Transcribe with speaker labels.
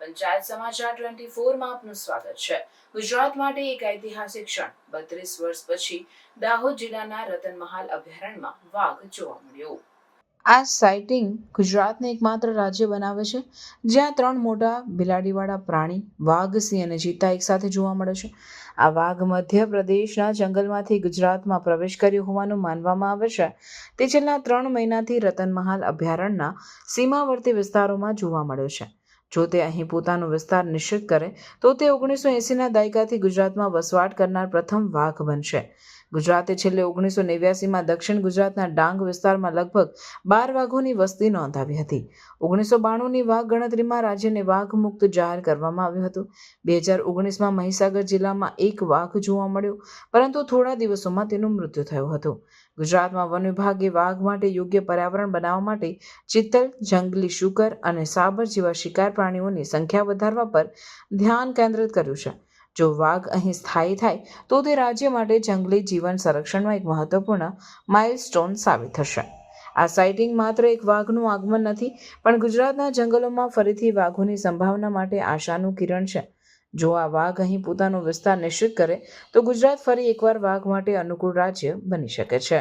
Speaker 1: પંચાયત સમાચાર 24 માં આપનું સ્વાગત છે। ગુજરાત માટે એક ઐતિહાસિક ક્ષણ। 32 વર્ષ પછી દાહોદ જિલ્લાના રતનમહાલ અભયારણ્યમાં વાઘ જોવા મળ્યો। આ સાઇટિંગ ગુજરાતને એકમાત્ર રાજ્ય બનાવે છે જ્યાં 3 મોટા બિલાડીવાળા પ્રાણી વાઘ, સિંહ અને ચિત્તા એકસાથે જોવા મળે છે। આ વાઘ મધ્યપ્રદેશના જંગલમાંથી ગુજરાતમાં પ્રવેશ કર્યો હોવાનું માનવામાં આવે છે। તે છેલ્લા 3 મહિનાથી રતનમહાલ અભયારણ્યના સીમાવર્તી વિસ્તારોમાં જોવા મળ્યો છે। જો તે અહીં પોતાનો વિસ્તાર નિશ્ચિત કરે તો તે 1980ના દાયકાથી ગુજરાતમાં વસવાટ કરનાર પ્રથમ વાઘ બનશે। ગુજરાતે છેલ્લે 1989માં દક્ષિણ ગુજરાતના ડાંગ વિસ્તારમાં લગભગ 12 વાઘોની વસ્તી નોંધાવી હતી। 1992ની વાઘ ગણતરીમાં રાજ્યને વાઘ મુક્ત જાહેર કરવામાં આવ્યું હતું। 2019માં મહીસાગર જિલ્લામાં એક વાઘ જોવા મળ્યો, પરંતુ થોડા દિવસોમાં તેનું મૃત્યુ થયું હતું। ગુજરાતમાં વન વિભાગે વાઘ માટે યોગ્ય પર્યાવરણ બનાવવા માટે ચિત્તલ, જંગલી શુકર અને સાબર જેવા શિકાર પ્રાણીઓની સંખ્યા વધારવા પર ધ્યાન કેન્દ્રિત કર્યું છે। જો વાઘ અહીં સ્થાયી થાય તો તે રાજ્ય માટે જંગલી જીવન સંરક્ષણમાં એક મહત્વપૂર્ણ માઇલસ્ટોન સાબિત થશે। આ સાઇટિંગ માત્ર એક વાઘનું આગમન નથી, પણ ગુજરાતના જંગલોમાં ફરીથી વાઘોની સંભાવના માટે આશાનું કિરણ છે। જો આ વાઘ અહીં પોતાનો વિસ્તાર નિશ્ચિત કરે તો ગુજરાત ફરી એકવાર વાઘ માટે અનુકૂળ રાજ્ય બની શકે છે।